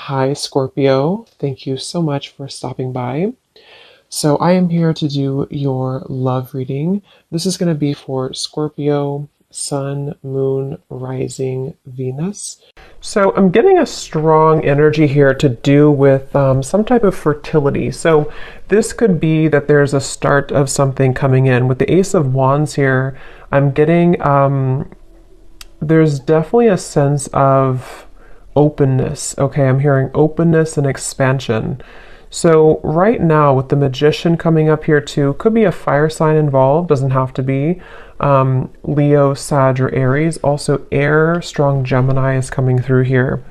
Hi, Scorpio. Thank you so much for stopping by. So, I am here to do your love reading. This is going to be for Scorpio, Sun, Moon, Rising, Venus. So, I'm getting a strong energy here to do with some type of fertility. So, this could be that there's a start of something coming in. With the Ace of Wands here, I'm getting there's definitely a sense of openness. Okay, I'm hearing openness and expansion. So right now with the Magician coming up here too, could be a fire sign involved, doesn't have to be. Leo, Sag, or Aries. Also air, strong Gemini is coming through here.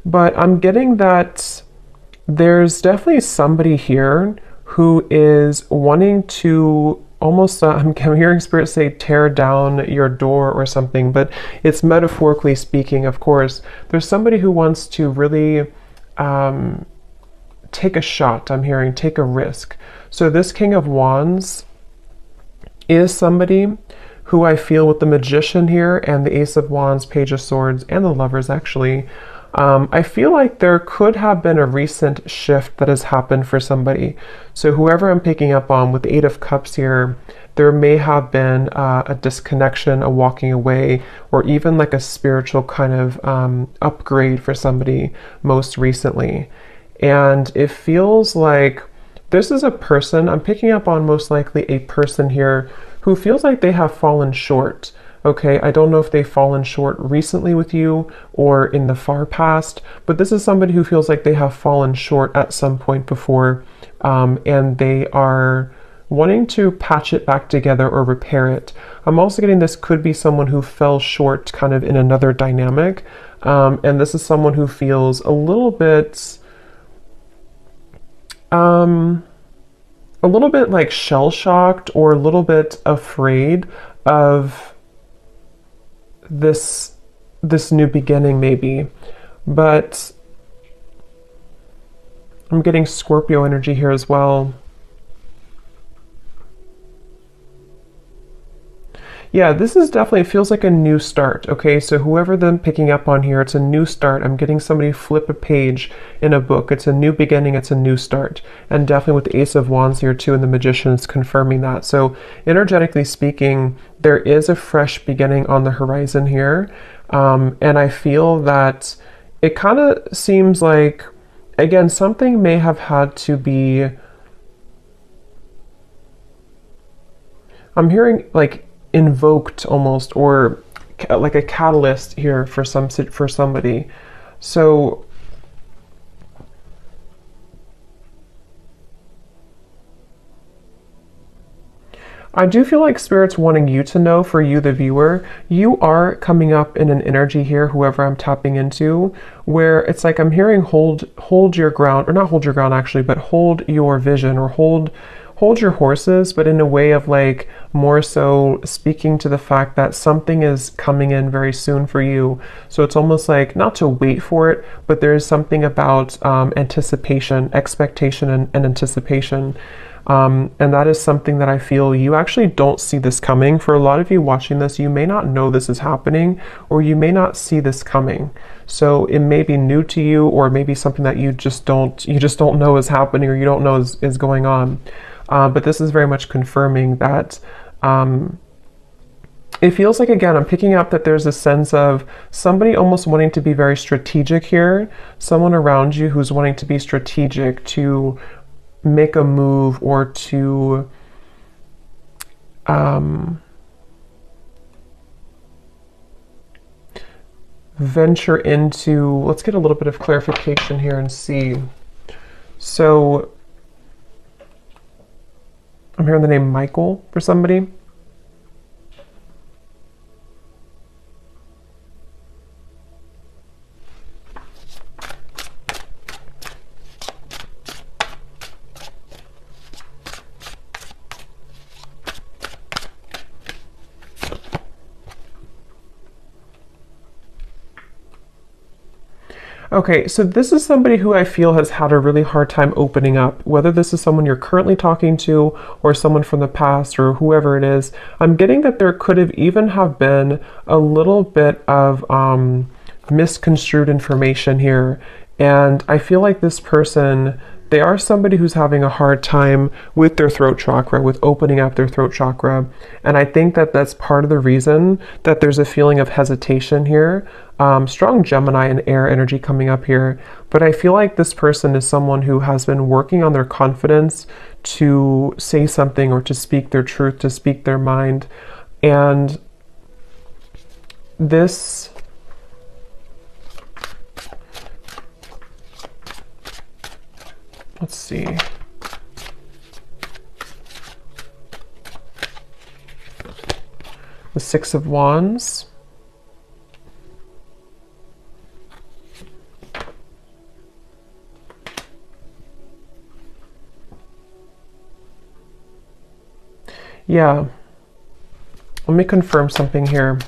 But I'm getting that there's definitely somebody here who is wanting to almost, I'm hearing Spirit say tear down your door or something, but it's metaphorically speaking, of course. There's somebody who wants to really take a shot. I'm hearing take a risk. So this King of Wands is somebody who I feel with the Magician here and the Ace of Wands, Page of Swords, and the Lovers actually, I feel like there could have been a recent shift that has happened for somebody. So whoever I'm picking up on with the Eight of Cups here, there may have been a disconnection, a walking away, or even like a spiritual kind of upgrade for somebody most recently. And it feels like this is a person, I'm picking up on most likely a person here who feels like they have fallen short. Okay, I don't know if they've fallen short recently with you or in the far past, but this is somebody who feels like they have fallen short at some point before, and they are wanting to patch it back together or repair it. I'm also getting this could be someone who fell short kind of in another dynamic, and this is someone who feels a little bit like shell-shocked or a little bit afraid of this new beginning maybe. But I'm getting Scorpio energy here as well. Yeah, this is definitely, it feels like a new start. Okay, so whoever them picking up on here, it's a new start. I'm getting somebody flip a page in a book. It's a new beginning, it's a new start. And definitely with the Ace of Wands here too and the Magician is confirming that. So energetically speaking, there is a fresh beginning on the horizon here. And I feel that it kind of seems like, again, something may have had to be, I'm hearing like invoked almost, or like a catalyst here for somebody. So I do feel like Spirit's wanting you to know, for you the viewer, you are coming up in an energy here, whoever I'm tapping into, where it's like I'm hearing hold your ground, or not hold your ground actually, but hold your vision, or hold your horses, but in a way of like more so speaking to the fact that something is coming in very soon for you. So it's almost like not to wait for it, but there is something about anticipation, expectation, and anticipation. And that is something that I feel you actually don't see this coming. For a lot of you watching this, you may not know this is happening, or you may not see this coming. So it may be new to you, or maybe something that you just don't know is happening, or you don't know is going on. But this is very much confirming that it feels like, again, I'm picking up that there's a sense of somebody almost wanting to be very strategic here, someone around you who's wanting to be strategic, to make a move, or to venture into, let's get a little bit of clarification here and see. So I'm hearing the name Michael for somebody. Okay, so this is somebody who I feel has had a really hard time opening up, whether this is someone you're currently talking to or someone from the past or whoever it is. I'm getting that there could have even have been a little bit of misconstrued information here. And I feel like this person, they are somebody who's having a hard time with their throat chakra, with opening up their throat chakra. And I think that that's part of the reason that there's a feeling of hesitation here. Strong Gemini and air energy coming up here. But I feel like this person is someone who has been working on their confidence to say something or to speak their truth, to speak their mind. And this, let's see. The Six of Wands. Yeah. Let me confirm something here.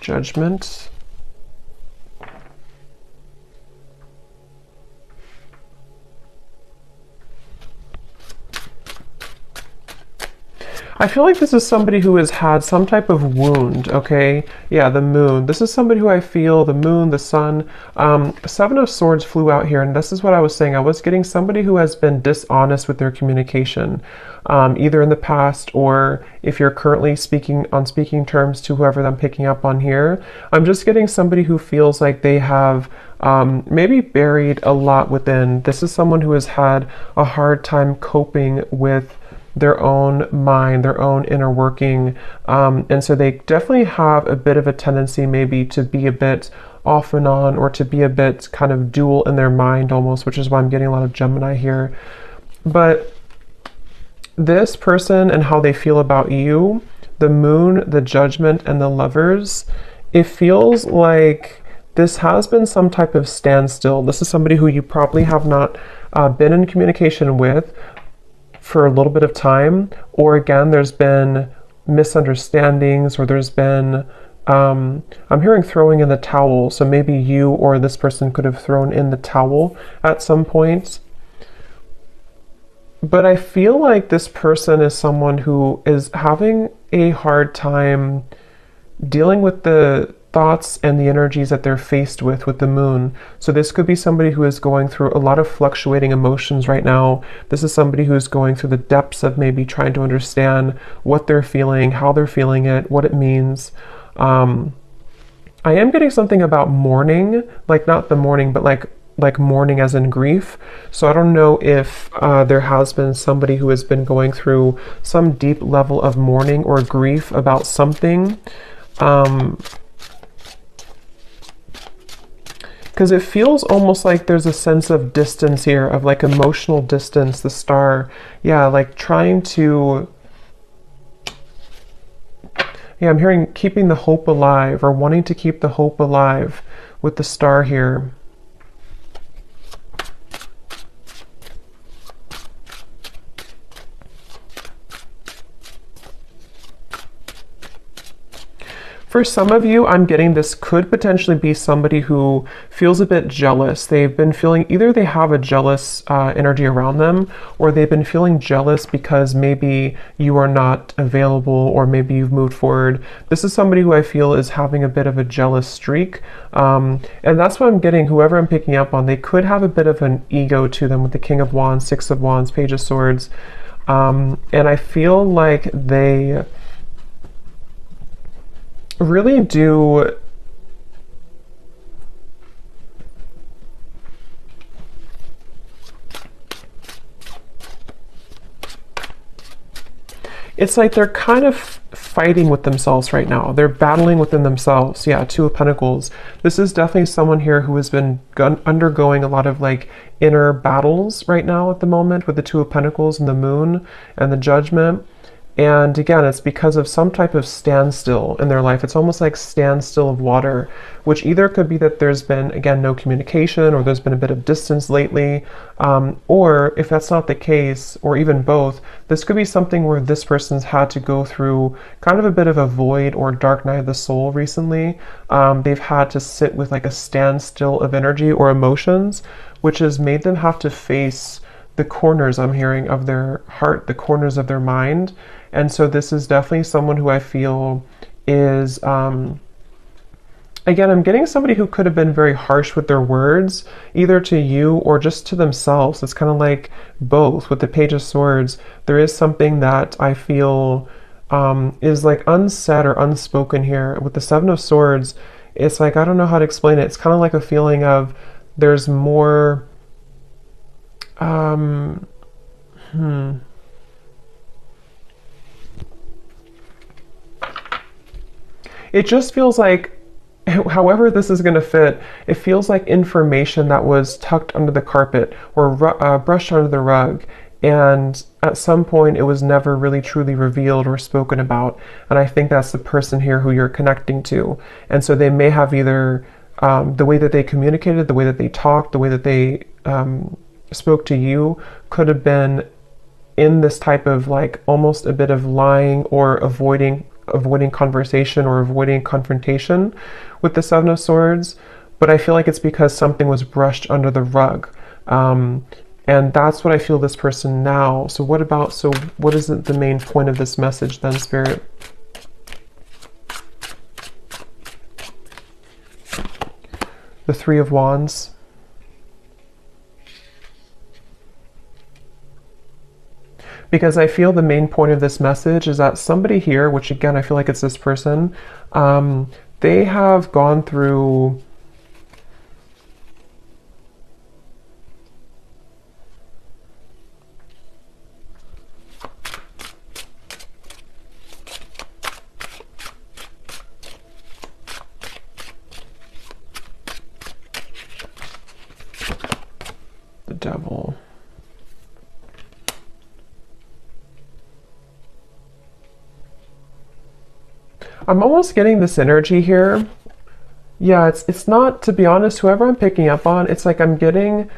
Judgment. I feel like this is somebody who has had some type of wound, okay? Yeah, the moon. This is somebody who I feel, the moon, the sun. Seven of Swords flew out here, and this is what I was saying. I was getting somebody who has been dishonest with their communication, either in the past or if you're currently speaking on speaking terms to whoever I'm picking up on here. I'm just getting somebody who feels like they have maybe buried a lot within. This is someone who has had a hard time coping with their own mind, their own inner working. And so they definitely have a bit of a tendency maybe to be a bit off and on, or to be a bit kind of dual in their mind almost, which is why I'm getting a lot of Gemini here. But this person and how they feel about you, the moon, the judgment, and the lovers, it feels like this has been some type of standstill. This is somebody who you probably have not been in communication with for a little bit of time, or again, there's been misunderstandings, or there's been, I'm hearing throwing in the towel. So maybe you or this person could have thrown in the towel at some point. But I feel like this person is someone who is having a hard time dealing with the thoughts and the energies that they're faced with the moon. So this could be somebody who is going through a lot of fluctuating emotions right now. This is somebody who's going through the depths of maybe trying to understand what they're feeling, how they're feeling it, what it means. I am getting something about mourning, like not the mourning, but like mourning as in grief. So I don't know if there has been somebody who has been going through some deep level of mourning or grief about something. Because it feels almost like there's a sense of distance here, of like emotional distance, the star. Yeah, like trying to, yeah, I'm hearing keeping the hope alive, or wanting to keep the hope alive with the star here. For some of you, I'm getting this could potentially be somebody who feels a bit jealous. They've been feeling, either they have a jealous energy around them, or they've been feeling jealous because maybe you are not available, or maybe you've moved forward. This is somebody who I feel is having a bit of a jealous streak. And that's what I'm getting, whoever I'm picking up on, they could have a bit of an ego to them with the King of Wands, Six of Wands, Page of Swords. And I feel like they really do it's like they're kind of fighting with themselves right now. They're battling within themselves. Yeah, Two of Pentacles. This is definitely someone here who has been undergoing a lot of like inner battles right now at the moment with the Two of Pentacles and the moon and the judgment. And again, it's because of some type of standstill in their life. It's almost like standstill of water, which either could be that there's been, again, no communication, or there's been a bit of distance lately. Or if that's not the case, or even both, this could be something where this person's had to go through kind of a bit of a void or dark night of the soul recently. They've had to sit with like a standstill of energy or emotions, which has made them have to face the corners, I'm hearing, of their heart, the corners of their mind. And so this is definitely someone who I feel is, again, I'm getting somebody who could have been very harsh with their words, either to you or just to themselves. It's kind of like both. With the Page of Swords, there is something that I feel is like unsaid or unspoken here. With the Seven of Swords, it's like, I don't know how to explain it. It's kind of like a feeling of there's more, it just feels like, however this is going to fit, it feels like information that was tucked under the carpet or brushed under the rug. And at some point, it was never really truly revealed or spoken about. And I think that's the person here who you're connecting to. And so they may have either the way that they communicated, the way that they talked, the way that they spoke to you could have been in this type of like almost a bit of lying or avoiding conversation or avoiding confrontation with the Seven of Swords. But I feel like it's because something was brushed under the rug. And that's what I feel this person now. So what is the main point of this message then, Spirit? The Three of Wands. Because I feel the main point of this message is that somebody here, which again, I feel like it's this person, they have gone through the Devil. I'm almost getting this energy here. Yeah, it's not, to be honest, whoever I'm picking up on, it's like I'm getting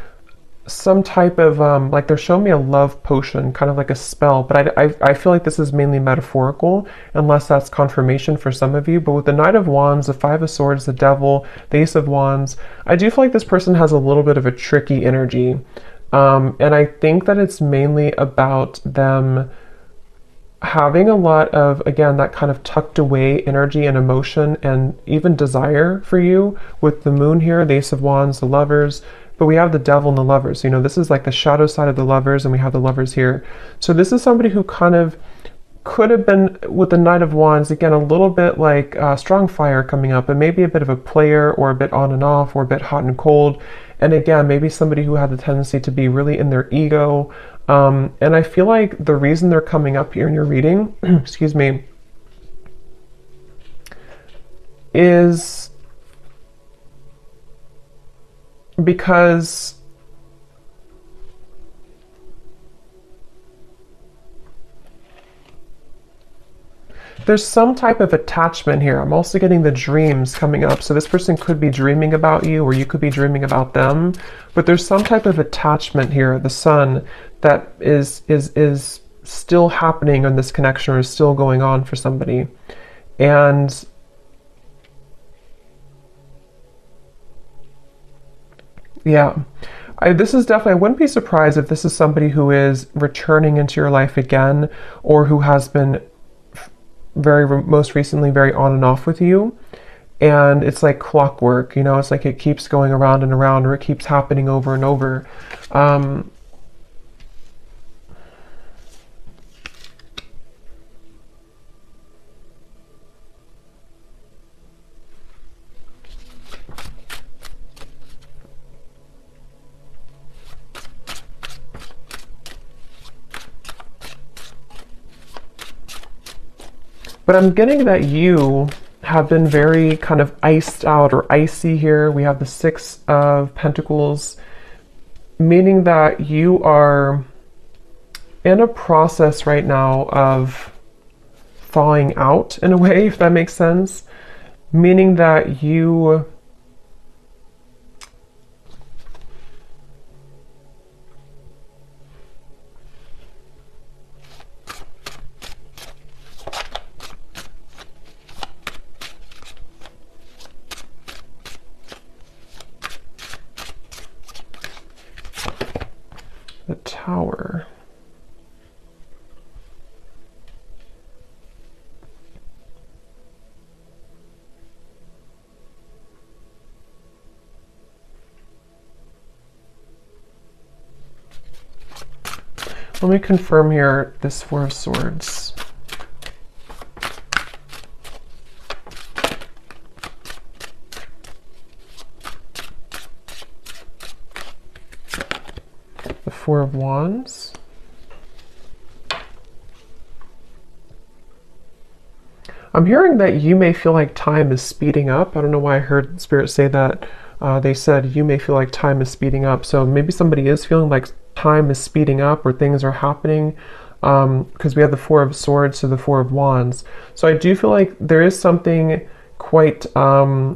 some type of, like they're showing me a love potion, kind of like a spell, but I feel like this is mainly metaphorical, unless that's confirmation for some of you. But with the Knight of Wands, the Five of Swords, the Devil, the Ace of Wands, I do feel like this person has a little bit of a tricky energy. And I think that it's mainly about them having a lot of, again, that kind of tucked away energy and emotion and even desire for you with the Moon here, the Ace of Wands, the Lovers, but we have the Devil and the Lovers. You know, this is like the shadow side of the Lovers, and we have the Lovers here. So this is somebody who kind of could have been, with the Knight of Wands, again, a little bit like strong fire coming up, and maybe a bit of a player or a bit on and off or a bit hot and cold. And again, maybe somebody who had the tendency to be really in their ego. And I feel like the reason they're coming up here in your reading, excuse me, is because there's some type of attachment here. I'm also getting the dreams coming up. So this person could be dreaming about you, or you could be dreaming about them. But there's some type of attachment here, the Sun, that is still happening in this connection, or is still going on for somebody. And yeah, this is definitely, I wouldn't be surprised if this is somebody who is returning into your life again, or who has been most recently very on and off with you. And it's like clockwork, you know, it's like it keeps going around and around, or it keeps happening over and over. But I'm getting that you have been very kind of iced out or icy here. We have the Six of Pentacles, meaning that you are in a process right now of thawing out in a way, if that makes sense. Meaning that you the Tower. Let me confirm here this Four of Swords. The Four of Wands. I'm hearing that you may feel like time is speeding up. I don't know why I heard Spirit say that. They said you may feel like time is speeding up. So maybe somebody is feeling like time is speeding up or things are happening, because we have the Four of Swords to the Four of Wands. So I do feel like there is something quite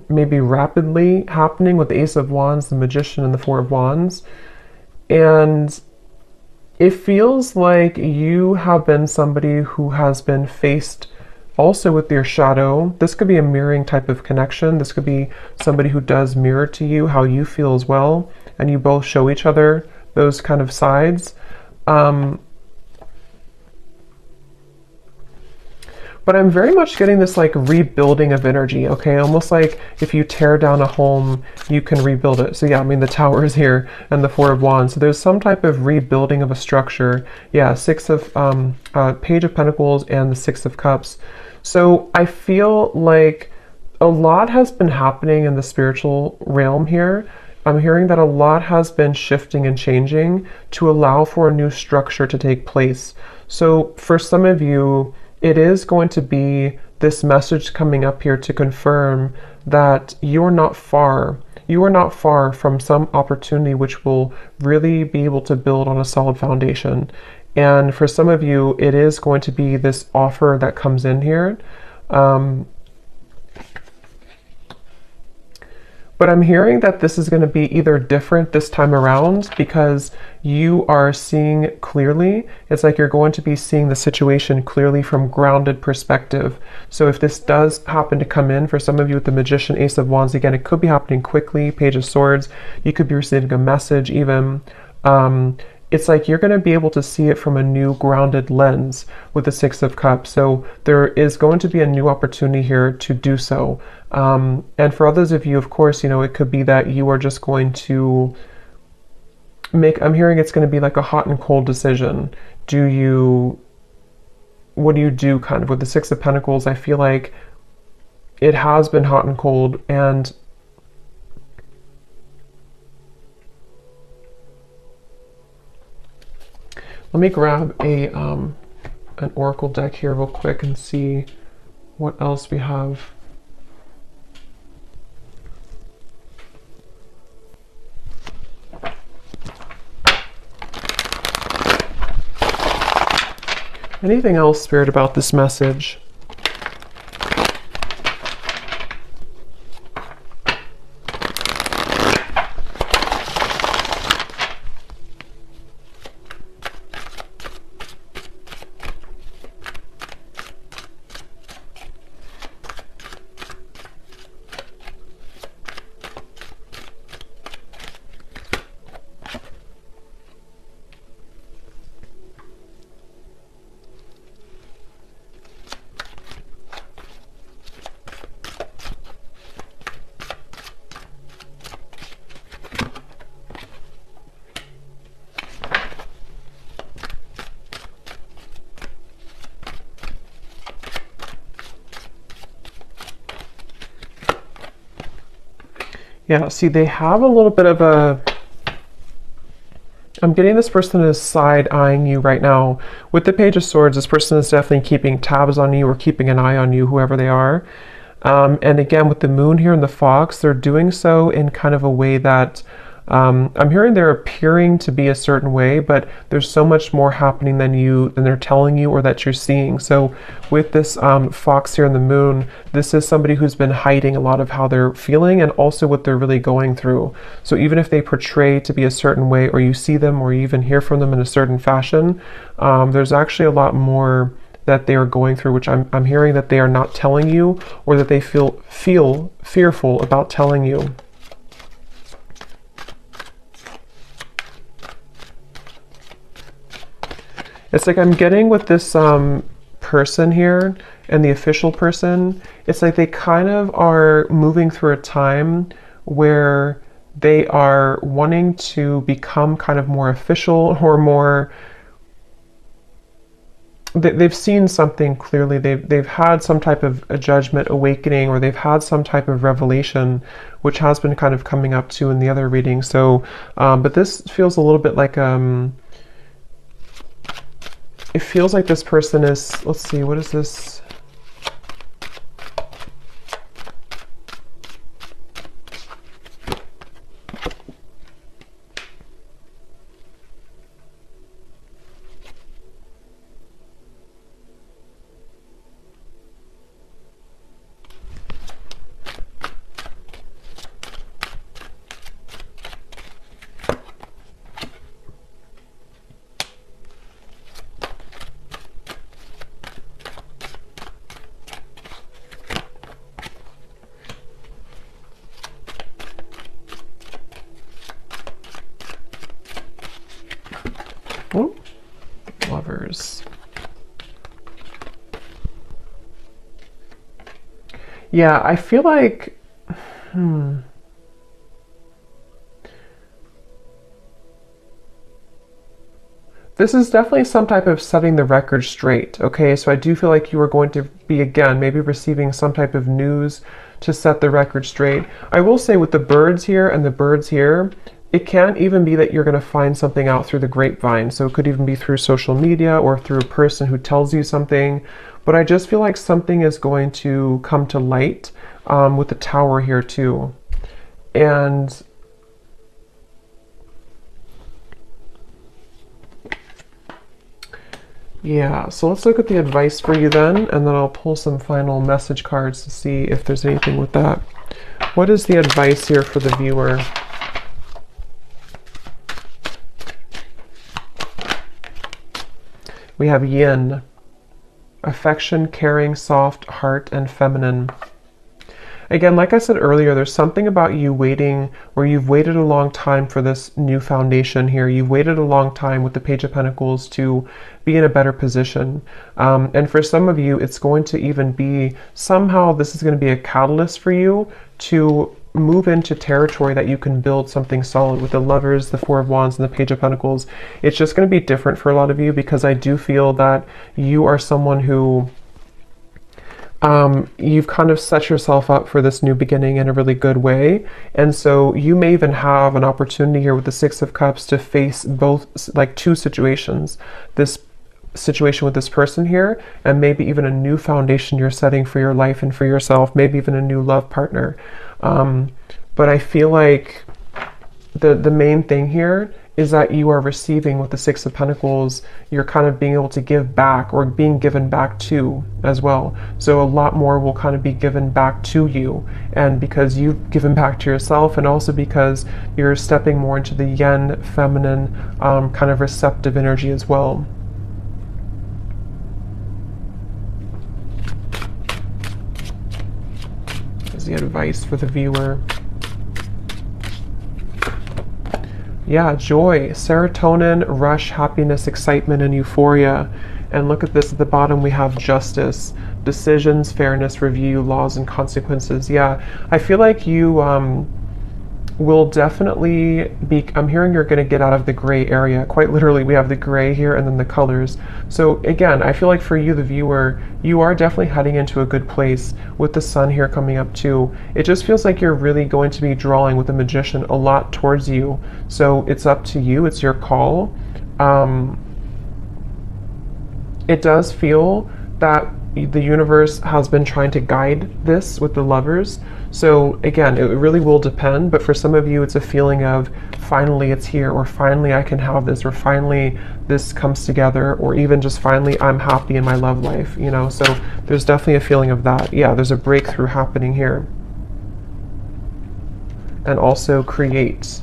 maybe rapidly happening with the Ace of Wands, the Magician, and the Four of Wands. And it feels like you have been somebody who has been faced also with your shadow. This could be a mirroring type of connection. This could be somebody who does mirror to you how you feel as well, and you both show each other those kind of sides. But I'm very much getting this like rebuilding of energy, okay? Almost like if you tear down a home, you can rebuild it. So yeah, I mean, the Tower is here and the Four of Wands. So there's some type of rebuilding of a structure. Yeah, Page of Pentacles and the Six of Cups. So I feel like a lot has been happening in the spiritual realm here. I'm hearing that a lot has been shifting and changing to allow for a new structure to take place. So for some of you, it is going to be this message coming up here to confirm that you're not far. You are not far from some opportunity which will really be able to build on a solid foundation. And for some of you, it is going to be this offer that comes in here. But I'm hearing that this is going to be either different this time around because you are seeing clearly. It's like you're going to be seeing the situation clearly from grounded perspective. So if this does happen to come in for some of you with the Magician, Ace of Wands, again, it could be happening quickly, Page of Swords. You could be receiving a message even. It's like you're going to be able to see it from a new grounded lens with the Six of Cups. So there is going to be a new opportunity here to do so. And for others of you, of course, you know, it could be that you are just going to I'm hearing it's going to be like a hot and cold decision. What do you do kind of with the Six of Pentacles? I feel like it has been hot and cold, and let me grab an oracle deck here real quick and see what else we have. Anything else, Spirit, about this message? Yeah, see, they have a little bit of I'm getting this person is side-eyeing you right now. With the Page of Swords, this person is definitely keeping tabs on you or keeping an eye on you, whoever they are. And again, with the Moon here and the Fox, they're doing so in kind of a way that I'm hearing they're appearing to be a certain way, but there's so much more happening than they're telling you or that you're seeing. So with this Fox here and the Moon, this is somebody who's been hiding a lot of how they're feeling and also what they're really going through. So even if they portray to be a certain way, or you see them or you even hear from them in a certain fashion, there's actually a lot more that they are going through, which I'm hearing that they are not telling you, or that they feel fearful about telling you. It's like I'm getting with this person here and the official person, it's like they kind of are moving through a time where they are wanting to become kind of more official or more they've seen something clearly. They've had some type of a judgment awakening, or they've had some type of revelation, which has been kind of coming up too in the other reading. So, but this feels a little bit like it feels like this person is. Let's see, what is this? Oh, Lovers. Yeah, I feel like, this is definitely some type of setting the record straight, okay? So I do feel like you are going to be, again, maybe receiving some type of news to set the record straight. I will say with the birds here and the birds here, it can even be that you're going to find something out through the grapevine. So it could even be through social media or through a person who tells you something. But I just feel like something is going to come to light with the Tower here too. And yeah, so let's look at the advice for you then, and then I'll pull some final message cards to see if there's anything with that. What is the advice here for the viewer? We have yin, affection, caring, soft, heart, and feminine. Again, like I said earlier, there's something about you waiting, where you've waited a long time for this new foundation here. You've waited a long time with the Page of Pentacles to be in a better position. And for some of you, it's going to even be, somehow this is going to be a catalyst for you to move into territory that you can build something solid. With the Lovers, the Four of Wands, and the Page of Pentacles, it's just going to be different for a lot of you, because I do feel that you are someone who you've kind of set yourself up for this new beginning in a really good way. And so you may even have an opportunity here with the Six of Cups to face both, like two situations. This situation with this person here, and maybe even a new foundation you're setting for your life and for yourself, maybe even a new love partner. But I feel like the main thing here is that you are receiving with the Six of Pentacles. You're kind of being able to give back, or being given back to as well. So a lot more will kind of be given back to you, and because you've given back to yourself, and also because you're stepping more into the yin, feminine, kind of receptive energy as well. Is the advice for the viewer. Yeah, joy, serotonin, rush, happiness, excitement, and euphoria. And look at this at the bottom, we have justice, decisions, fairness, review, laws, and consequences. Yeah, I feel like you will definitely be, I'm hearing you're going to get out of the gray area. Quite literally, we have the gray here and then the colors. So again, I feel like for you, the viewer, you are definitely heading into a good place with the sun here coming up too. It just feels like you're really going to be drawing with the Magician a lot towards you. So it's up to you, it's your call. It does feel that the universe has been trying to guide this with the Lovers. So again, it really will depend, but for some of you, it's a feeling of finally it's here, or finally I can have this, or finally this comes together, or even just finally I'm happy in my love life, you know? So there's definitely a feeling of that. Yeah, there's a breakthrough happening here. And also create.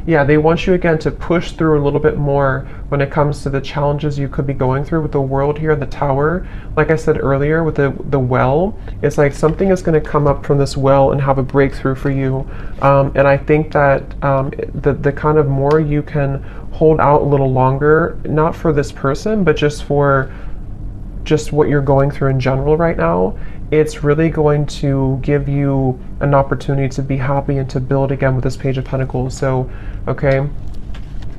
Yeah, they want you again to push through a little bit more when it comes to the challenges you could be going through with the World here, the Tower. Like I said earlier with the well, it's like something is going to come up from this well and have a breakthrough for you. And I think that the kind of more you can hold out a little longer, not for this person, but just for just what you're going through in general right now, it's really going to give you an opportunity to be happy and to build again with this Page of Pentacles. So, okay.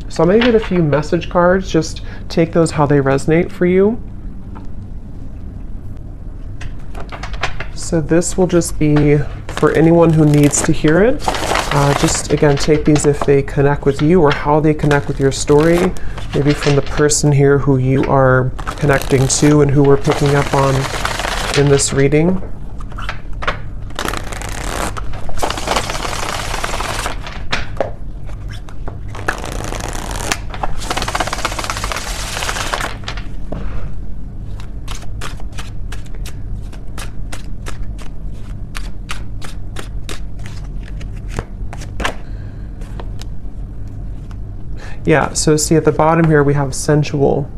So I'm going to get a few message cards. Just take those how they resonate for you. So this will just be for anyone who needs to hear it. Just again, take these if they connect with you or how they connect with your story. Maybe from the person here who you are connecting to and who we're picking up on in this reading. Yeah, so see at the bottom here we have sensual.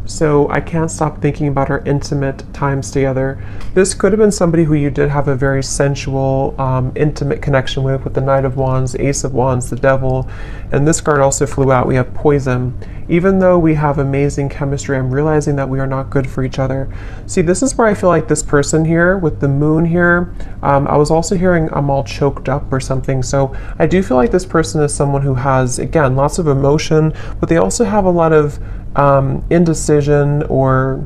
So I can't stop thinking about our intimate times together. This could have been somebody who you did have a very sensual, intimate connection with the Knight of Wands, Ace of Wands, the Devil. And this card also flew out. We have poison. Even though we have amazing chemistry, I'm realizing that we are not good for each other. See, this is where I feel like this person here with the moon here, I was also hearing I'm all choked up or something. So I do feel like this person is someone who has, again, lots of emotion, but they also have a lot of indecision, or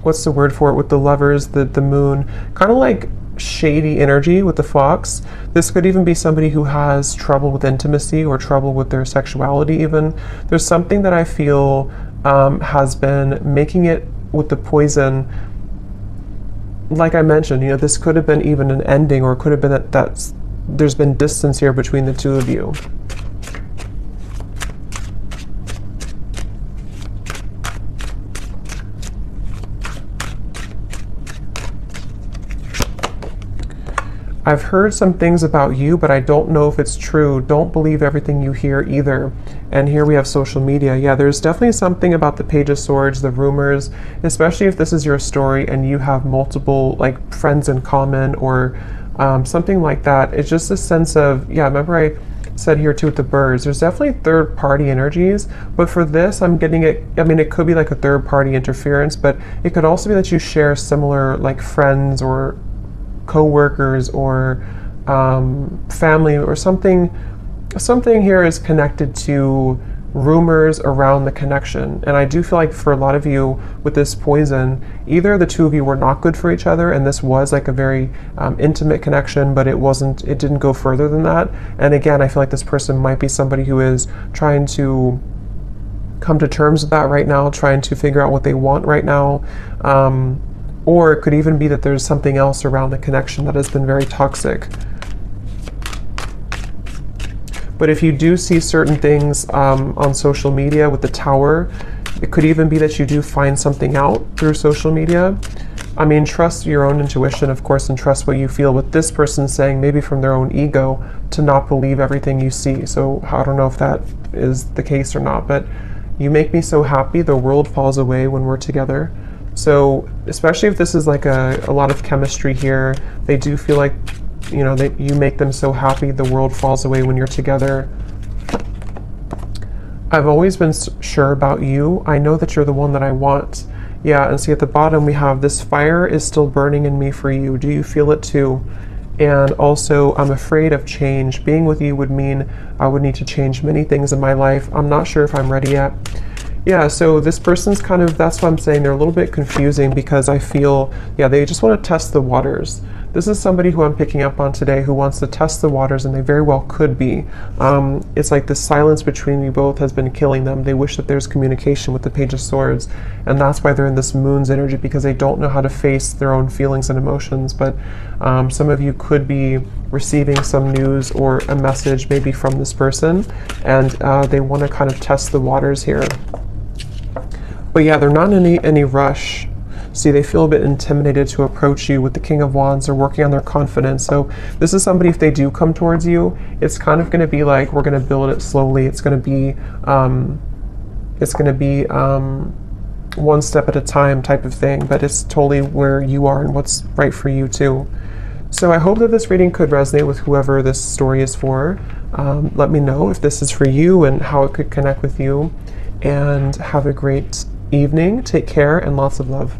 what's the word for it with the Lovers, the moon, kind of like shady energy with the Fox. This could even be somebody who has trouble with intimacy or trouble with their sexuality even. There's something that I feel has been making it with the poison. Like I mentioned, you know, this could have been even an ending, or it could have been that there's been distance here between the two of you. I've heard some things about you, but I don't know if it's true. Don't believe everything you hear either. And here we have social media. Yeah, there's definitely something about the Page of Swords, the rumors, especially if this is your story and you have multiple like friends in common or something like that. It's just a sense of, yeah, remember I said here too with the birds, there's definitely third party energies, but for this I'm getting it, I mean, it could be like a third party interference, but it could also be that you share similar like friends or co-workers or family or something. Something here is connected to rumors around the connection. And I do feel like for a lot of you with this poison, either the two of you were not good for each other and this was like a very intimate connection, but it didn't go further than that. And again, I feel like this person might be somebody who is trying to come to terms with that right now, trying to figure out what they want right now. Or it could even be that there's something else around the connection that has been very toxic. But if you do see certain things on social media with the Tower, it could even be that you do find something out through social media. I mean, trust your own intuition, of course, and trust what you feel. With this person saying, maybe from their own ego, to not believe everything you see. So I don't know if that is the case or not, but you make me so happy. The world falls away when we're together. So especially if this is like a lot of chemistry here, they do feel like, you know, that you make them so happy, the world falls away when you're together. I've always been sure about you. I know that you're the one that I want. Yeah, and see at the bottom we have this fire is still burning in me for you. Do you feel it too? And also, I'm afraid of change. Being with you would mean I would need to change many things in my life. I'm not sure if I'm ready yet. Yeah, so this person's kind of, that's why I'm saying they're a little bit confusing, because I feel, yeah, they just want to test the waters. This is somebody who I'm picking up on today who wants to test the waters, and they very well could be. It's like the silence between you both has been killing them. They wish that there's communication with the Page of Swords, and that's why they're in this Moon's energy, because they don't know how to face their own feelings and emotions. But some of you could be receiving some news or a message maybe from this person, and they want to kind of test the waters here. But yeah, they're not in any rush. See, they feel a bit intimidated to approach you. With the King of Wands, they're working on their confidence. So this is somebody, if they do come towards you, it's kind of going to be like, we're going to build it slowly. It's going to be one step at a time type of thing, but it's totally where you are and what's right for you too. So I hope that this reading could resonate with whoever this story is for. Let me know if this is for you and how it could connect with you. And have a great evening. Take care and lots of love.